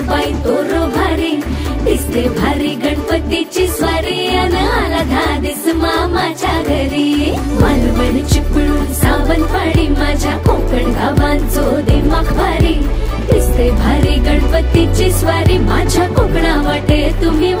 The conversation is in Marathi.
बाई तोरो भारी दिसते भारी गणपतीची स्वारी अन आला धादिस मामाच्या घरी मालवण चिपळूण सावंतवाडी माझ्या कोकण गावांचो दिमाग भारी दिसते भारी गणपतीची स्वारी माझ्या कोकणा वाटे तुम्ही